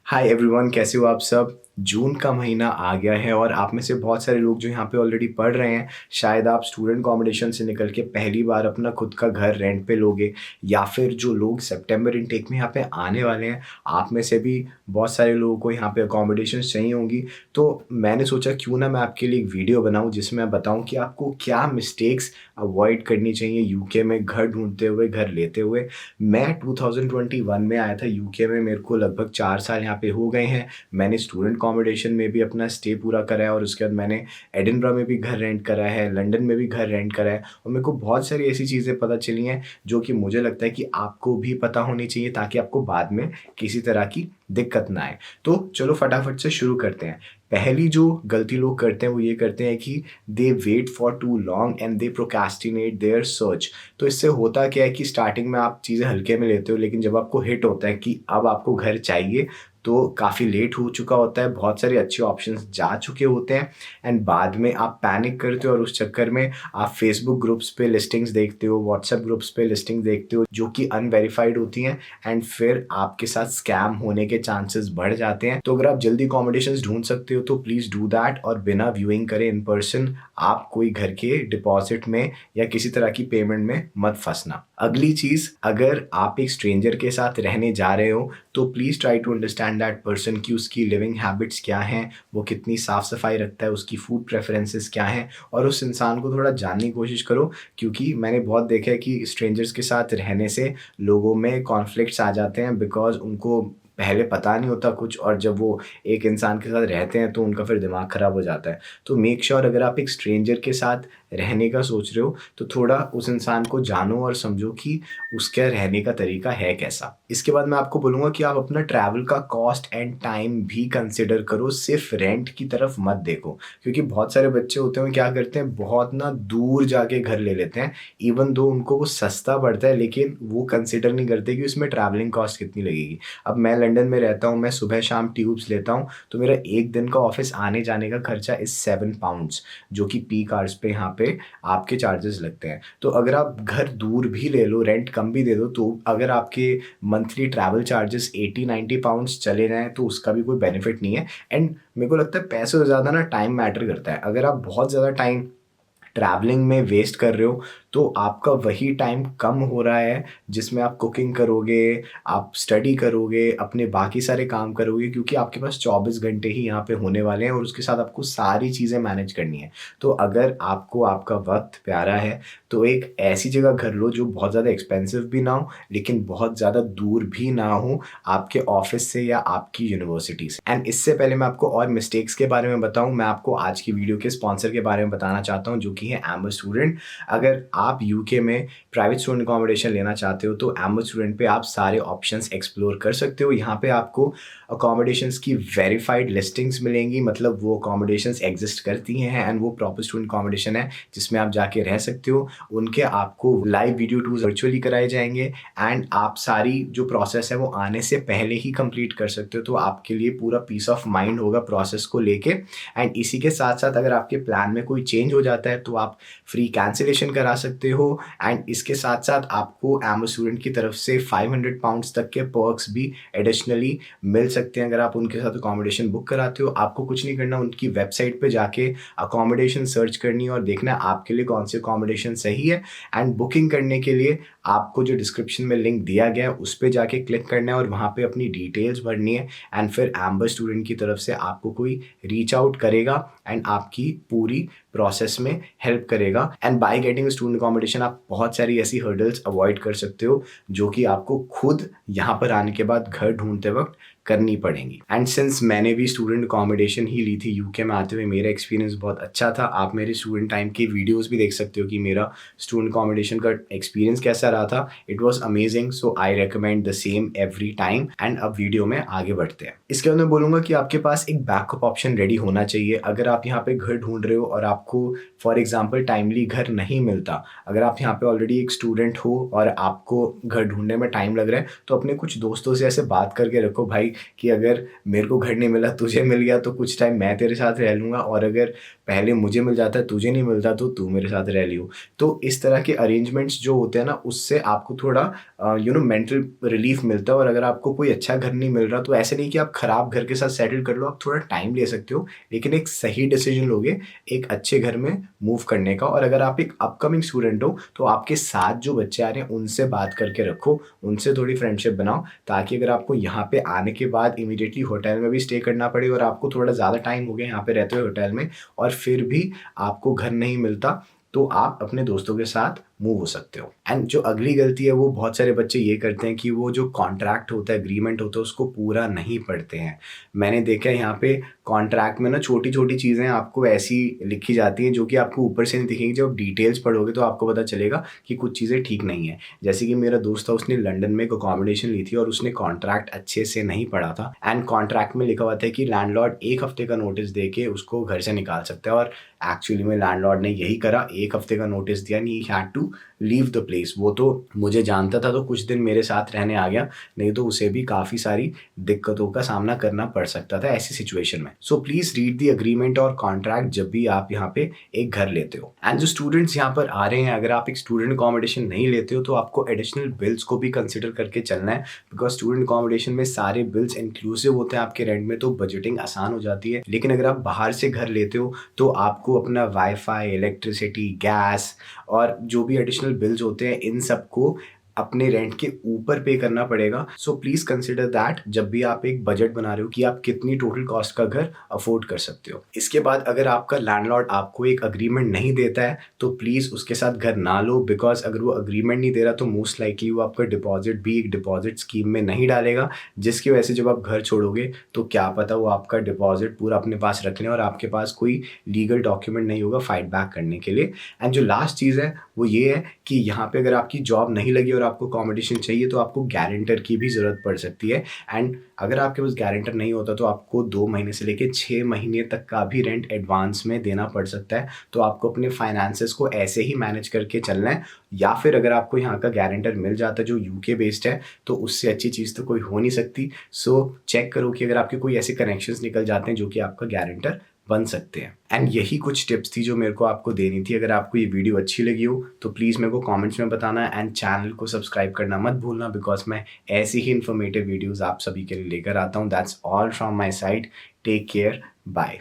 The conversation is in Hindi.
हाय एवरीवन, कैसे हो आप सब। जून का महीना आ गया है और आप में से बहुत सारे लोग जो यहाँ पे ऑलरेडी पढ़ रहे हैं, शायद आप स्टूडेंट अकोमोडेशन से निकल के पहली बार अपना खुद का घर रेंट पे लोगे, या फिर जो लोग सितंबर इनटेक में यहाँ पे आने वाले हैं, आप में से भी बहुत सारे लोगों को यहाँ पे अकोमोडेशन चाहिए होंगी। तो मैंने सोचा क्यों ना मैं आपके लिए एक वीडियो बनाऊँ जिसमें मैं बताऊँ कि आपको क्या मिस्टेक्स अवॉइड करनी चाहिए यूके में घर ढूंढते हुए, घर लेते हुए। मैं 2021 में आया था यूके में, मेरे को लगभग 4 साल यहाँ पे हो गए हैं। मैंने स्टूडेंट अकोमोडेशन में भी अपना स्टे पूरा करा है और उसके बाद मैंने एडिनबरा में भी घर रेंट करा है, लंदन में भी घर रेंट करा है, और मेरे को बहुत सारी ऐसी चीज़ें पता चली हैं जो कि मुझे लगता है कि आपको भी पता होनी चाहिए ताकि आपको बाद में किसी तरह की दिक्कत ना आए। तो चलो फटाफट से शुरू करते हैं। पहली जो गलती लोग करते हैं वो ये करते हैं कि they wait for too long and they procrastinate their search. तो इससे होता क्या है कि स्टार्टिंग में आप चीज़ें हल्के में लेते हो, लेकिन जब आपको हिट होता है कि अब आपको घर चाहिए तो काफ़ी लेट हो चुका होता है, बहुत सारे अच्छे ऑप्शंस जा चुके होते हैं, एंड बाद में आप पैनिक करते हो और उस चक्कर में आप फेसबुक ग्रुप्स पे लिस्टिंग्स देखते हो, व्हाट्सएप ग्रुप्स पे लिस्टिंग देखते हो जो कि अनवेरीफाइड होती हैं, एंड फिर आपके साथ स्कैम होने के चांसेस बढ़ जाते हैं। तो अगर आप जल्दी अकोमोडेशंस ढूंढ सकते हो तो प्लीज़ डू दैट, और बिना व्यूइंग करे इन पर्सन आप कोई घर के डिपॉजिट में या किसी तरह की पेमेंट में मत फंसना। अगली चीज़, अगर आप एक स्ट्रेंजर के साथ रहने जा रहे हो तो please try to understand that person की उसकी लिविंग हैबिट्स क्या हैं, वो कितनी साफ़ सफाई रखता है, उसकी फूड प्रेफरेंसेस क्या हैं, और उस इंसान को थोड़ा जानने की कोशिश करो। क्योंकि मैंने बहुत देखा है कि स्ट्रेंजर्स के साथ रहने से लोगों में कॉन्फ्लिक्ट्स आ जाते हैं, बिकॉज उनको पहले पता नहीं होता कुछ, और जब वो एक इंसान के साथ रहते हैं तो उनका फिर दिमाग ख़राब हो जाता है। तो मेक श्योर अगर आप एक स्ट्रेंजर के साथ रहने का सोच रहे हो तो थोड़ा उस इंसान को जानो और समझो कि उसका रहने का तरीका है कैसा। इसके बाद मैं आपको बोलूँगा कि आप अपना ट्रैवल का कॉस्ट एंड टाइम भी कंसिडर करो, सिर्फ रेंट की तरफ मत देखो। क्योंकि बहुत सारे बच्चे होते हैं क्या करते हैं, बहुत ना दूर जाके घर ले लेते हैं, इवन दो उनको वो सस्ता पड़ता है, लेकिन वो कंसिडर नहीं करते कि उसमें ट्रैवलिंग कॉस्ट कितनी लगेगी। अब मैं लंदन में रहता हूँ, मैं सुबह शाम ट्यूब्स लेता हूँ, तो मेरा एक दिन का ऑफिस आने जाने का खर्चा इस 7 पाउंड्स, जो कि पीक आवर्स पे यहाँ पे आपके चार्जेस लगते हैं। तो अगर आप घर दूर भी ले लो, रेंट कम भी दे दो, तो अगर आपके मंथली ट्रैवल चार्जेस 80-90 पाउंड्स चले जाएँ तो उसका भी कोई बेनिफिट नहीं है। एंड मेरे को लगता है पैसे से ज़्यादा ना टाइम मैटर करता है। अगर आप बहुत ज़्यादा टाइम ट्रैवलिंग में वेस्ट कर रहे हो तो आपका वही टाइम कम हो रहा है जिसमें आप कुकिंग करोगे, आप स्टडी करोगे, अपने बाकी सारे काम करोगे, क्योंकि आपके पास 24 घंटे ही यहाँ पे होने वाले हैं और उसके साथ आपको सारी चीज़ें मैनेज करनी है। तो अगर आपको आपका वक्त प्यारा है तो एक ऐसी जगह घर लो जो बहुत ज़्यादा एक्सपेंसिव भी ना हो लेकिन बहुत ज़्यादा दूर भी ना हो आपके ऑफिस से या आपकी यूनिवर्सिटी से। एंड इससे पहले मैं आपको और मिस्टेक्स के बारे में बताऊं, मैं आपको आज की वीडियो के स्पॉन्सर के बारे में बताना चाहता हूं जो कि है एम्बर स्टूडेंट। अगर आप यूके में प्राइवेट स्टूडेंट अकोमोडेशन लेना चाहते हो तो एम्बर स्टूडेंट पे आप सारे ऑप्शंस एक्सप्लोर कर सकते हो। यहाँ पे आपको अकोमोडेशंस की वेरीफाइड लिस्टिंग्स मिलेंगी, मतलब वो अकोमोडेशंस एग्जिस्ट करती हैं एंड वो प्रॉपर स्टूडेंट अकोमोडेशन है जिसमें आप जाके रह सकते हो। उनके आपको लाइव वीडियो टूर्स वर्चुअली कराए जाएंगे एंड आप सारी जो प्रोसेस है वो आने से पहले ही कंप्लीट कर सकते हो, तो आपके लिए पूरा पीस ऑफ माइंड होगा प्रोसेस को लेके। एंड इसी के साथ साथ अगर आपके प्लान में कोई चेंज हो जाता है तो आप फ्री कैंसिलेशन करा सकते हो। एंड इसके साथ साथ आपको एम्बर स्टूडेंट की तरफ से 500 पाउंड्स तक के पर्क्स भी एडिशनली मिल सकते हैं अगर आप उनके साथ अकोमोडेशन बुक कराते हो। आपको कुछ नहीं करना, उनकी वेबसाइट पे जाके अकोमोडेशन सर्च करनी है और देखना है आपके लिए कौन सी अकोमोडेशन सही है। एंड बुकिंग करने के लिए आपको जो डिस्क्रिप्शन में लिंक दिया गया है उस पर जाके क्लिक करना है और वहाँ पे अपनी डिटेल्स भरनी है, एंड फिर एम्बर स्टूडेंट की तरफ से आपको कोई रीच आउट करेगा एंड आपकी पूरी प्रोसेस में हेल्प करेगा। And by getting student accommodation आप बहुत सारी ऐसी हर्डल्स अवॉइड कर सकते हो जो कि आपको खुद यहाँ पर आने के बाद घर ढूंढते वक्त करनी पड़ेंगी। एंड सिंस मैंने भी स्टूडेंट अकोमोडेशन ही ली थी यूके में आते हुए, मेरा एक्सपीरियंस बहुत अच्छा था। आप मेरे स्टूडेंट टाइम की वीडियोस भी देख सकते हो कि मेरा स्टूडेंट अकोमोडेशन का एक्सपीरियंस कैसा रहा था। It was amazing, so I recommend the same every time. And अब वीडियो में आगे बढ़ते हैं। इसके बाद मैं बोलूँगा कि आपके पास एक बैकअप ऑप्शन रेडी होना चाहिए। अगर आप यहाँ पे घर ढूंढ रहे हो और आपको फॉर एग्जाम्पल टाइमली घर नहीं मिलता, अगर आप यहाँ पे ऑलरेडी एक स्टूडेंट हो और आपको घर ढूंढने में टाइम लग रहा है, तो अपने कुछ दोस्तों से ऐसे बात करके रखो, भाई कि अगर मेरे को घर नहीं मिला, तुझे मिल गया तो कुछ टाइम मैं तेरे साथ रह लूँगा, और अगर पहले मुझे मिल जाता है, तुझे नहीं मिलता तो तू मेरे साथ रह लियो। तो इस तरह के अरेंजमेंट्स जो होते हैं ना, उससे आपको थोड़ा मेंटल रिलीफ मिलता है। और अगर आपको कोई अच्छा घर नहीं मिल रहा तो ऐसे नहीं कि आप खराब घर के साथ सेटल कर लो, आप थोड़ा टाइम ले सकते हो, लेकिन एक सही डिसीजन लोगे एक अच्छे घर में मूव करने का। और अगर आप एक अपकमिंग स्टूडेंट हो तो आपके साथ जो बच्चे आ रहे हैं उनसे बात करके रखो, उनसे थोड़ी फ्रेंडशिप बनाओ, ताकि अगर आपको यहाँ पे आने के बाद इमीडिएटली होटल में भी स्टे करना पड़े और आपको थोड़ा ज़्यादा टाइम हो गया यहाँ पे रहते हुए होटल में और फिर भी आपको घर नहीं मिलता, तो आप अपने दोस्तों के साथ मूव हो सकते हो। एंड जो अगली गलती है वो बहुत सारे बच्चे ये करते हैं कि वो जो कॉन्ट्रैक्ट होता है, एग्रीमेंट होता है, उसको पूरा नहीं पढ़ते हैं। मैंने देखा है यहाँ पे कॉन्ट्रैक्ट में ना छोटी-छोटी चीज़ें आपको ऐसी लिखी जाती हैं जो कि आपको ऊपर से नहीं दिखेंगी, जब आप डिटेल्स पढ़ोगे तो आपको पता चलेगा कि कुछ चीज़ें ठीक नहीं है। जैसे कि मेरा दोस्त था, उसने लंदन में एक अकोमोडेशन ली थी और उसने कॉन्ट्रैक्ट अच्छे से नहीं पढ़ा था। एंड कॉन्ट्रैक्ट में लिखा हुआ था कि लैंडलॉर्ड 1 हफ्ते का नोटिस देके उसको घर से निकाल सकता है, और एक्चुअली में लैंडलॉर्ड ने यही करा, 1 हफ्ते का नोटिस दिया and he had to leave the place. वो तो मुझे जानता था तो कुछ दिन मेरे साथ रहने आ गया, नहीं तो उसे भी काफ़ी सारी दिक्कतों का सामना करना पड़ सकता था ऐसी सिचुएशन में। So please read the agreement और कॉन्ट्रैक्ट जब भी आप यहाँ पे एक घर लेते हो। एंड जो स्टूडेंट्स यहाँ पर आ रहे हैं, अगर आप एक स्टूडेंट अकोमोडेशन नहीं लेते हो तो आपको एडिशनल बिल्स को भी कंसिडर करके चलना है, बिकॉज स्टूडेंट अकोमोडेशन में सारे बिल्स इंक्लूसिव होते हैं आपके रेंट में, तो बजटिंग आसान हो जाती है। लेकिन अगर आप बाहर से घर लेते हो तो आपको अपना वाईफाई, इलेक्ट्रिसिटी, गैस और जो भी एडिशनल बिल्स होते हैं, इन सबको अपने रेंट के ऊपर पे करना पड़ेगा। सो प्लीज़ कंसिडर दैट जब भी आप एक बजट बना रहे हो कि आप कितनी टोटल कॉस्ट का घर अफोर्ड कर सकते हो। इसके बाद अगर आपका लैंडलॉर्ड आपको एक एग्रीमेंट नहीं देता है तो प्लीज़ उसके साथ घर ना लो, बिकॉज अगर वो एग्रीमेंट नहीं दे रहा तो मोस्ट लाइकली वो आपका डिपॉजिट भी एक डिपॉजिट स्कीम में नहीं डालेगा, जिसकी वजह से जब आप घर छोड़ोगे तो क्या पता वो आपका डिपॉजिट पूरा अपने पास रख लें और आपके पास कोई लीगल डॉक्यूमेंट नहीं होगा फाइट बैक करने के लिए। एंड जो लास्ट चीज़ है वो ये है कि यहाँ पे अगर आपकी जॉब नहीं लगी और आपको अकोमोडेशन चाहिए तो आपको गारंटर की भी ज़रूरत पड़ सकती है। एंड अगर आपके पास गारंटर नहीं होता तो आपको 2 महीने से लेके 6 महीने तक का भी रेंट एडवांस में देना पड़ सकता है। तो आपको अपने फाइनेंसेस को ऐसे ही मैनेज करके चलना है, या फिर अगर आपको यहाँ का गारंटर मिल जाता है जो यूके बेस्ड है तो उससे अच्छी चीज़ तो कोई हो नहीं सकती। सो चेक करो कि अगर आपके कोई ऐसे कनेक्शंस निकल जाते हैं जो कि आपका गारंटर बन सकते हैं। एंड यही कुछ टिप्स थी जो मेरे को आपको देनी थी। अगर आपको ये वीडियो अच्छी लगी हो तो प्लीज़ मेरे को कमेंट्स में बताना, एंड चैनल को सब्सक्राइब करना मत भूलना, बिकॉज मैं ऐसी ही इन्फॉर्मेटिव वीडियोस आप सभी के लिए लेकर आता हूँ। That's all from my side. Take care, bye.